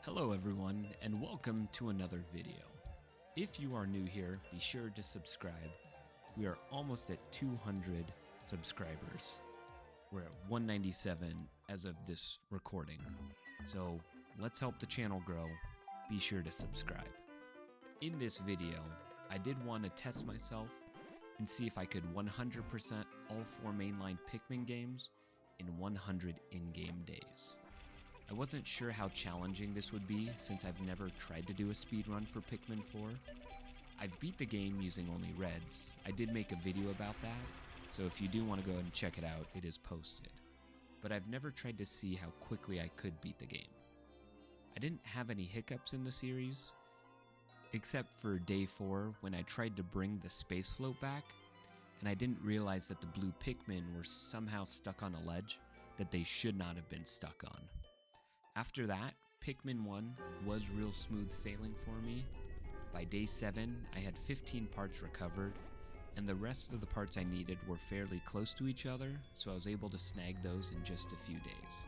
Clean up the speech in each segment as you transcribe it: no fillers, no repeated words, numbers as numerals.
Hello everyone, and welcome to another video. If you are new here, be sure to subscribe. We are almost at 200 subscribers. We're at 197 as of this recording. So let's help the channel grow. Be sure to subscribe. In this video, I did want to test myself and see if I could 100% all 4 mainline Pikmin games in 100 in-game days. I wasn't sure how challenging this would be since I've never tried to do a speedrun for Pikmin 4. I've beat the game using only reds. I did make a video about that, so if you do want to go ahead and check it out, it is posted. But I've never tried to see how quickly I could beat the game. I didn't have any hiccups in the series, except for day 4 when I tried to bring the space float back, and I didn't realize that the blue Pikmin were somehow stuck on a ledge that they should not have been stuck on. After that, Pikmin 1 was real smooth sailing for me. By day 7, I had 15 parts recovered, and the rest of the parts I needed were fairly close to each other, so I was able to snag those in just a few days.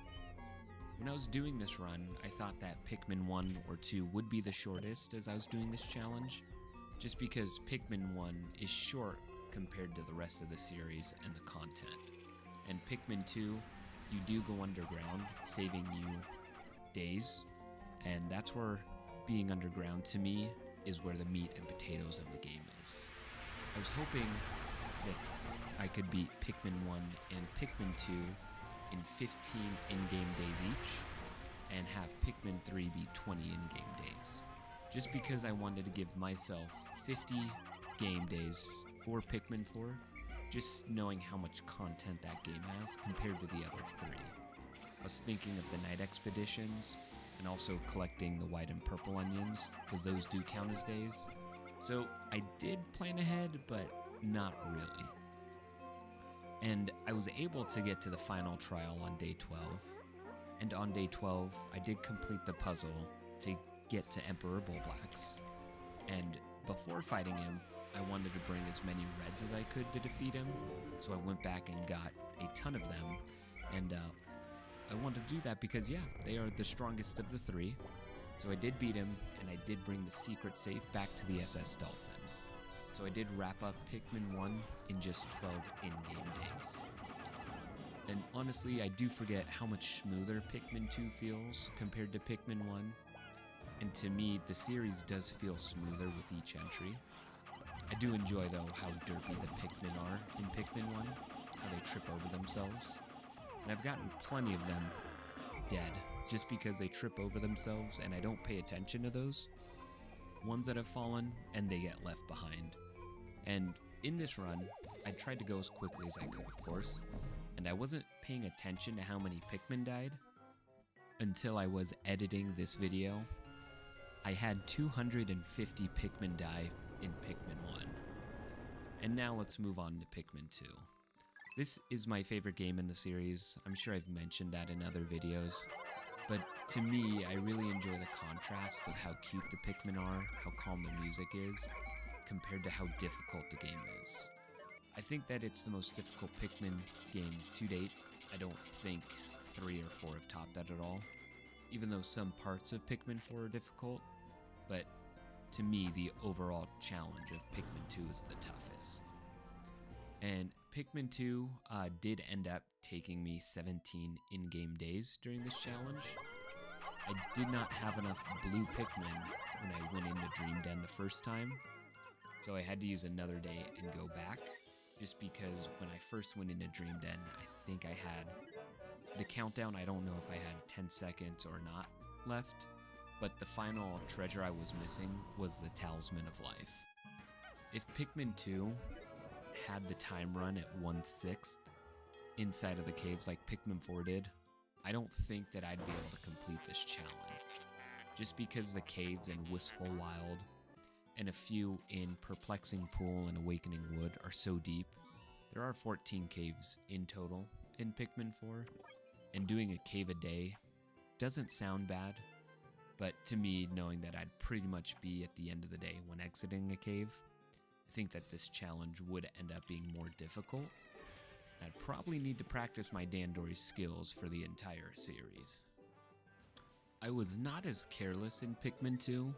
When I was doing this run, I thought that Pikmin 1 or 2 would be the shortest as I was doing this challenge, just because Pikmin 1 is short compared to the rest of the series and the content. And Pikmin 2, you do go underground, saving you days, and that's where being underground to me is where the meat and potatoes of the game is. I was hoping that I could beat Pikmin 1 and Pikmin 2 in 15 in-game days each, and have Pikmin 3 be 20 in-game days, just because I wanted to give myself 50 game days for Pikmin 4, just knowing how much content that game has compared to the other 3. I was thinking of the night expeditions and also collecting the white and purple onions, because those do count as days. So I did plan ahead, but not really. And I was able to get to the final trial on day 12. And on day 12, I did complete the puzzle to get to Emperor Bulblax. And before fighting him, I wanted to bring as many reds as I could to defeat him. So I went back and got a ton of them. And I wanted to do that because, they are the strongest of the 3. So I did beat him, and I did bring the secret safe back to the SS Dolphin. So I did wrap up Pikmin 1 in just 12 in-game days. And honestly, I do forget how much smoother Pikmin 2 feels compared to Pikmin 1. And to me, the series does feel smoother with each entry. I do enjoy, though, how derpy the Pikmin are in Pikmin 1, how they trip over themselves. And I've gotten plenty of them dead, just because they trip over themselves and I don't pay attention to those ones that have fallen and they get left behind. And in this run, I tried to go as quickly as I could, of course, and I wasn't paying attention to how many Pikmin died until I was editing this video. I had 250 Pikmin die in Pikmin 1. And now let's move on to Pikmin 2. This is my favorite game in the series. I'm sure I've mentioned that in other videos. But to me, I really enjoy the contrast of how cute the Pikmin are, how calm the music is, compared to how difficult the game is. I think that it's the most difficult Pikmin game to date. I don't think 3 or 4 have topped that at all, even though some parts of Pikmin 4 are difficult. But to me, the overall challenge of Pikmin 2 is the toughest. And Pikmin 2 did end up taking me 17 in-game days during this challenge. I did not have enough blue Pikmin when I went into Dream Den the first time, so I had to use another day and go back, just because when I first went into Dream Den, I think I had the countdown. I don't know if I had 10 seconds or not left, but the final treasure I was missing was the Talisman of Life. If Pikmin 2 had the time run at 1/6 inside of the caves like Pikmin 4 did, I don't think that I'd be able to complete this challenge. Just because the caves in Wistful Wild and a few in Perplexing Pool and Awakening Wood are so deep. There are 14 caves in total in Pikmin 4, and doing a cave a day doesn't sound bad, but to me, knowing that I'd pretty much be at the end of the day when exiting a cave, I think that this challenge would end up being more difficult. I'd probably need to practice my Dandori skills for the entire series. I was not as careless in Pikmin 2.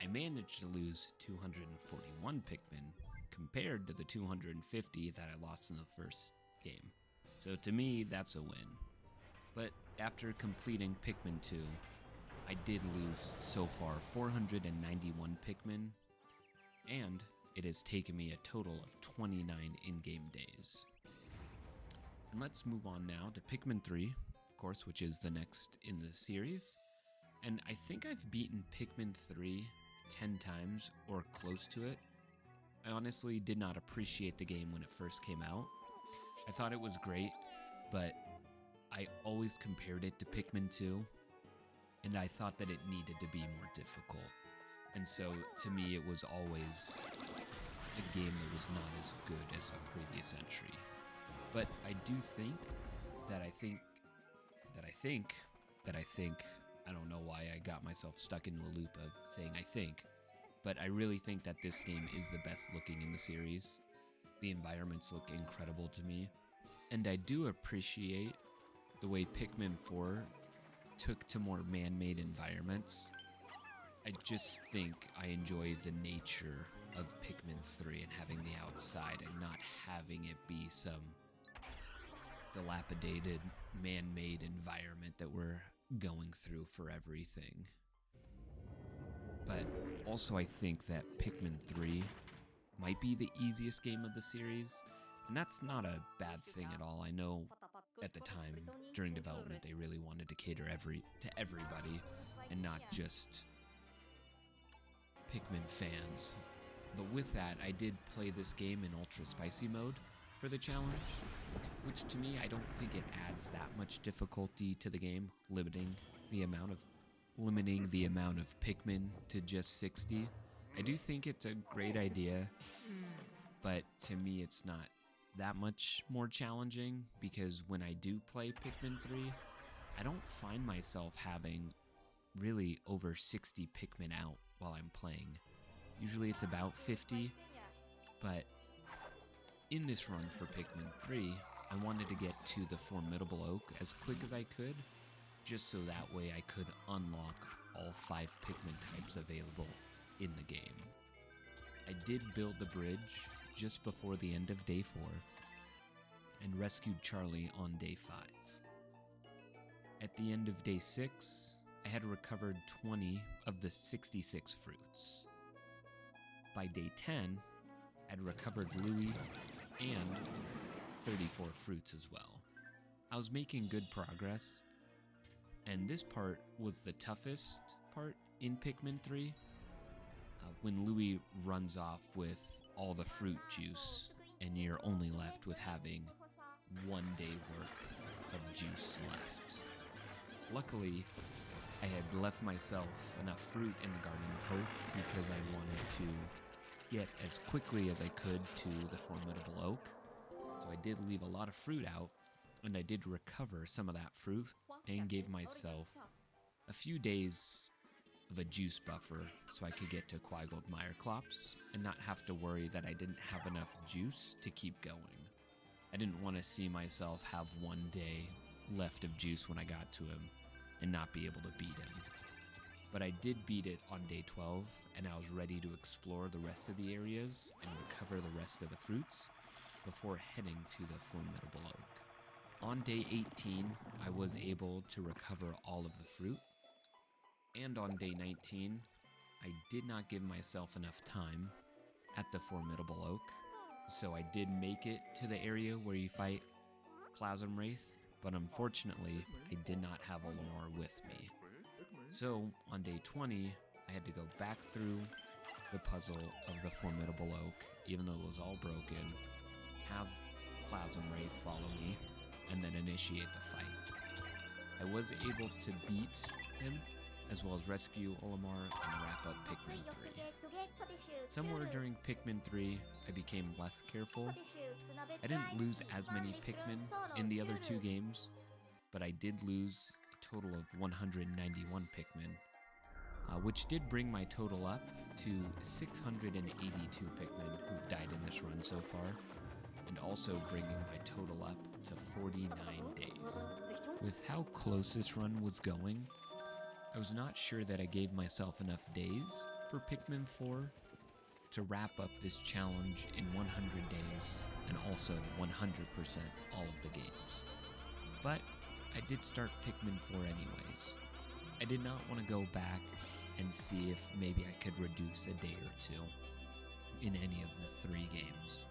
I managed to lose 241 Pikmin compared to the 250 that I lost in the first game. So to me, that's a win. But after completing Pikmin 2, I did lose so far 491 Pikmin, and it has taken me a total of 29 in-game days. And let's move on now to Pikmin 3, of course, which is the next in the series. And I think I've beaten Pikmin 3 10 times or close to it. I honestly did not appreciate the game when it first came out. I thought it was great, but I always compared it to Pikmin 2, and I thought that it needed to be more difficult. And so, to me, it was always a game that was not as good as a previous entry. But I do think that I don't know why I got myself stuck into a loop of saying I think, but I really think that this game is the best looking in the series. The environments look incredible to me, and I do appreciate the way Pikmin 4 took to more man-made environments. I just think I enjoy the nature of Pikmin 3 and having the outside and not having it be some dilapidated man-made environment that we're going through for everything. But also I think that Pikmin 3 might be the easiest game of the series, and that's not a bad thing at all. I know at the time, during development, they really wanted to cater to everybody and not just Pikmin fans. But with that, I did play this game in Ultra Spicy mode for the challenge, which to me, I don't think it adds that much difficulty to the game, limiting the amount of Pikmin to just 60. I do think it's a great idea, but to me, it's not that much more challenging, because when I do play Pikmin 3, I don't find myself having really over 60 Pikmin out while I'm playing. Usually it's about 50, but in this run for Pikmin 3, I wanted to get to the Formidable Oak as quick as I could, just so that way I could unlock all 5 Pikmin types available in the game. I did build the bridge just before the end of day 4 and rescued Charlie on day 5. At the end of day 6, I had recovered 20 of the 66 fruits. By day 10, I'd recovered Louis and 34 fruits as well. I was making good progress, and this part was the toughest part in Pikmin 3. When Louis runs off with all the fruit juice, and you're only left with having 1 day worth of juice left. Luckily, I had left myself enough fruit in the Garden of Hope because I wanted to get as quickly as I could to the Formidable Oak. So I did leave a lot of fruit out, and I did recover some of that fruit and gave myself a few days of a juice buffer so I could get to Quiggold Meyerklops and not have to worry that I didn't have enough juice to keep going. I didn't want to see myself have 1 day left of juice when I got to him and not be able to beat him. But I did beat it on day 12, and I was ready to explore the rest of the areas and recover the rest of the fruits before heading to the Formidable Oak. On day 18, I was able to recover all of the fruit, and on day 19, I did not give myself enough time at the Formidable Oak, so I did make it to the area where you fight Plasm Wraith, but unfortunately, I did not have Olimar with me. So, on day 20, I had to go back through the puzzle of the Formidable Oak, even though it was all broken, have Plasm Wraith follow me, and then initiate the fight. I was able to beat him, as well as rescue Olimar and wrap up Pikmin 3. Somewhere during Pikmin 3, I became less careful. I didn't lose as many Pikmin in the other 2 games, but I did lose a total of 191 Pikmin, which did bring my total up to 682 Pikmin who've died in this run so far, and also bringing my total up to 49 days. With how close this run was going, I was not sure that I gave myself enough days for Pikmin 4 to wrap up this challenge in 100 days and also 100% all of the games. But I did start Pikmin 4 anyways. I did not want to go back and see if maybe I could reduce a day or two in any of the 3 games.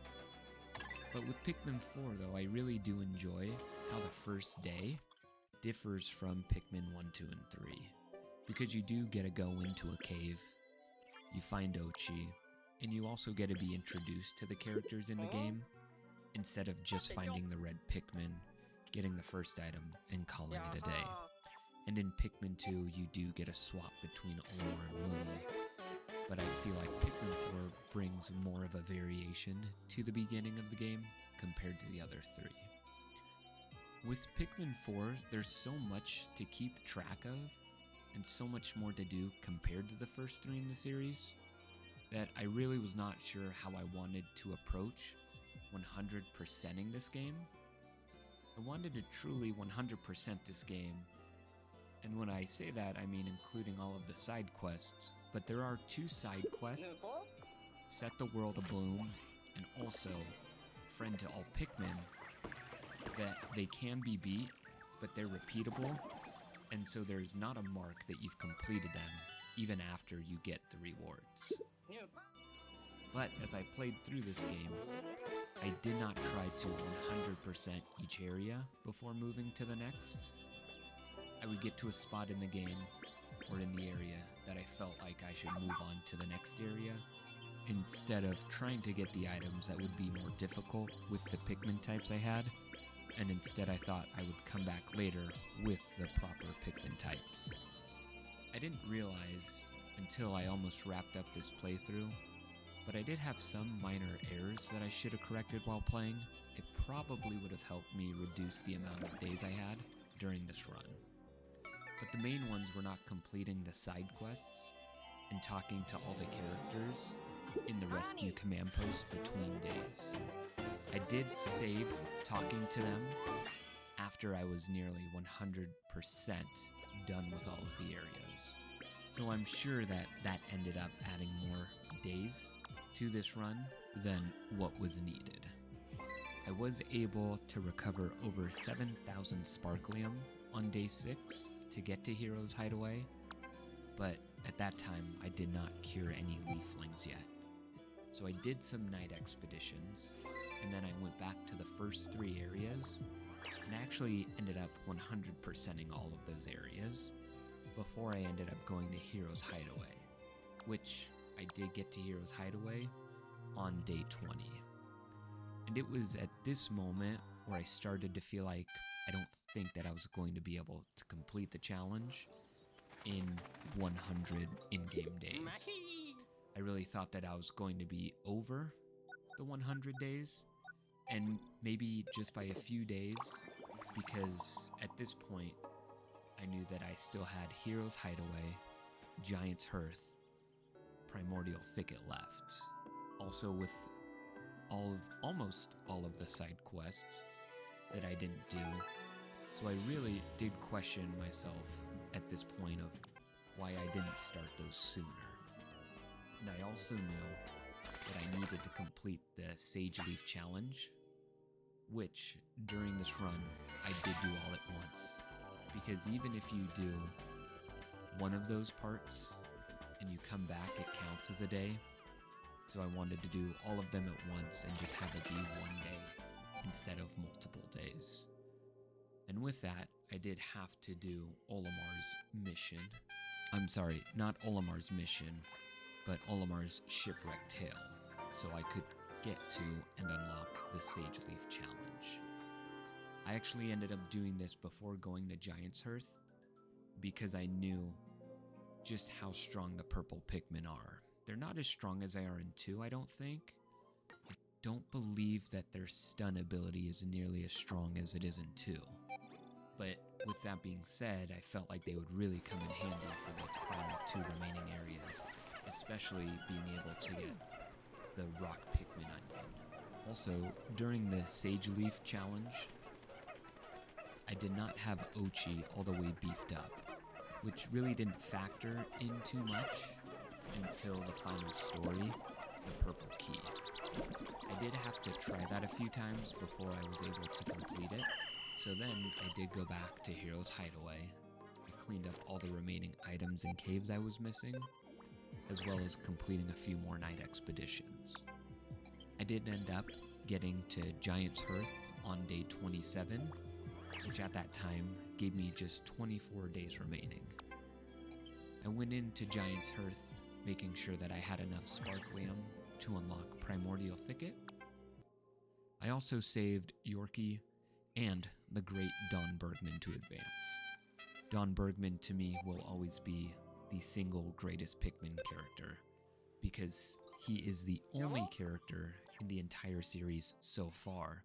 But with Pikmin 4 though, I really do enjoy how the first day differs from Pikmin 1, 2, and 3. Because you do get to go into a cave, you find Ochi, and you also get to be introduced to the characters in the game, instead of just finding the red Pikmin, getting the first item, and calling it a day. And in Pikmin 2, you do get a swap between Olimar and Lumi, but I feel like Pikmin 4 brings more of a variation to the beginning of the game compared to the other 3. With Pikmin 4, there's so much to keep track of, and so much more to do compared to the first 3 in the series, that I really was not sure how I wanted to approach 100%ing this game. I wanted to truly 100% this game, and when I say that, I mean including all of the side quests, but there are 2 side quests, Set the World Abloom, and also Friend to All Pikmin, that they can be beat, but they're repeatable, and so there's not a mark that you've completed them, even after you get the rewards. But as I played through this game, I did not try to 100% each area before moving to the next. I would get to a spot in the game, or in the area, that I felt like I should move on to the next area, instead of trying to get the items that would be more difficult with the Pikmin types I had, and instead I thought I would come back later with the proper Pikmin types. I didn't realize until I almost wrapped up this playthrough, but I did have some minor errors that I should have corrected while playing. It probably would have helped me reduce the amount of days I had during this run. But the main ones were not completing the side quests and talking to all the characters in the rescue command post between days. I did save talking to them after I was nearly 100% done with all of the areas. So I'm sure that that ended up adding more days to this run than what was needed. I was able to recover over 7,000 Sparklium on day 6 to get to Hero's Hideaway, but at that time I did not cure any leaflings yet. So I did some night expeditions, and then I went back to the first 3 areas, and actually ended up 100%ing all of those areas before I ended up going to Hero's Hideaway, which I did get to Hero's Hideaway on day 20. And it was at this moment where I started to feel like I don't think that I was going to be able to complete the challenge in 100 in-game days. I really thought that I was going to be over the 100 days, and maybe just by a few days, because at this point, I knew that I still had Hero's Hideaway, Giant's Hearth, Primordial Thicket left. Also with almost all of the side quests that I didn't do. So I really did question myself at this point of why I didn't start those sooner. And I also knew that I needed to complete the Sage Leaf Challenge, which during this run I did do all at once. Because even if you do one of those parts and you come back, it counts as a day. So I wanted to do all of them at once and just have it be one day instead of multiple days. And with that, I did have to do Olimar's mission. I'm sorry, not Olimar's mission, but Olimar's Shipwreck Tale, so I could get to and unlock the Sage Leaf Challenge. I actually ended up doing this before going to Giant's Hearth because I knew just how strong the purple Pikmin are. They're not as strong as they are in 2, I don't think. I don't believe that their stun ability is nearly as strong as it is in 2. But with that being said, I felt like they would really come in handy for the final 2 remaining areas, especially being able to get the Rock Pikmin Onion. Also, during the Sage Leaf Challenge, I did not have Ochi all the way beefed up, which really didn't factor in too much until the final story, the Purple Key. I did have to try that a few times before I was able to complete it, so then I did go back to Hero's Hideaway. I cleaned up all the remaining items and caves I was missing, as well as completing a few more night expeditions. I did end up getting to Giant's Hearth on day 27, which at that time gave me just 24 days remaining. I went into Giant's Hearth making sure that I had enough Sparklium to unlock Primordial Thicket. I also saved Yorkie and the great Don Bergman to advance. Don Bergman to me will always be the single greatest Pikmin character, because he is the only character in the entire series so far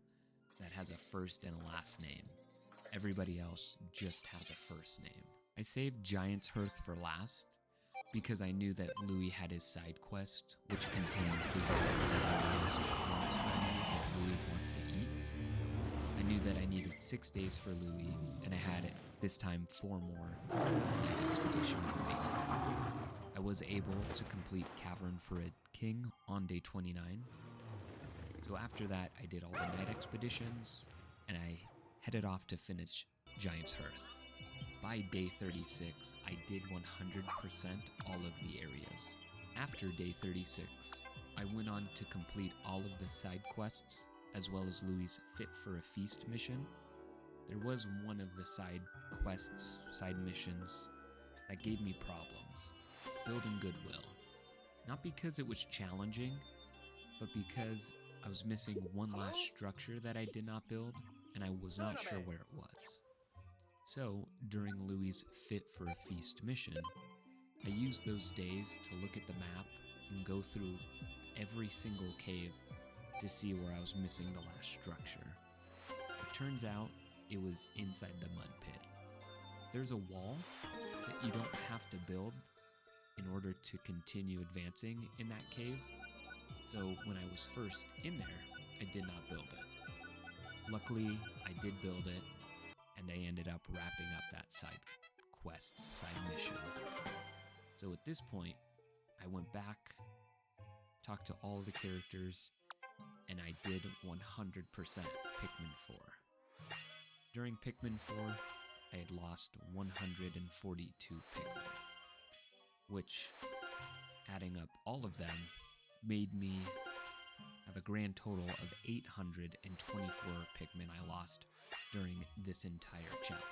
that has a first and a last name. Everybody else just has a first name. I saved Giant's Hearth for last because I knew that Louis had his side quest, which contained his wants that Louis wants to eat. I knew that I needed 6 days for Louis, and I had it this time 4 more night expedition remaining. I was able to complete Cavern for a King on day 29. So after that, I did all the night expeditions, and I headed off to finish Giant's Hearth. By day 36, I did 100% all of the areas. After day 36, I went on to complete all of the side quests, as well as Louis' Fit for a Feast mission. There was one of the side quests, side missions, that gave me problems. Building Goodwill. Not because it was challenging, but because I was missing one last structure that I did not build, and I was not sure where it was. So, during Louis' Fit for a Feast mission, I used those days to look at the map and go through every single cave to see where I was missing the last structure. It turns out it was inside the mud pit. There's a wall that you don't have to build in order to continue advancing in that cave. So when I was first in there, I did not build it. Luckily, I did build it, and I ended up wrapping up that side quest, side mission. So at this point, I went back, talked to all the characters, and I did 100% Pikmin 4. During Pikmin 4, I had lost 142 Pikmin, which, adding up all of them, made me have a grand total of 824 Pikmin I lost during this entire challenge.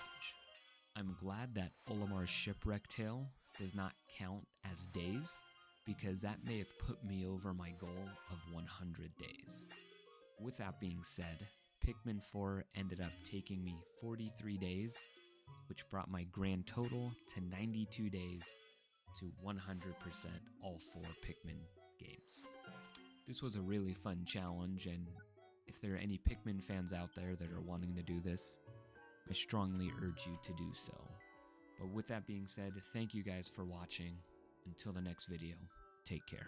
I'm glad that Olimar's Shipwreck Tale does not count as days, because that may have put me over my goal of 100 days. With that being said, Pikmin 4 ended up taking me 43 days, which brought my grand total to 92 days to 100% all 4 Pikmin games. This was a really fun challenge, and if there are any Pikmin fans out there that are wanting to do this, I strongly urge you to do so. But with that being said, thank you guys for watching. Until the next video, take care.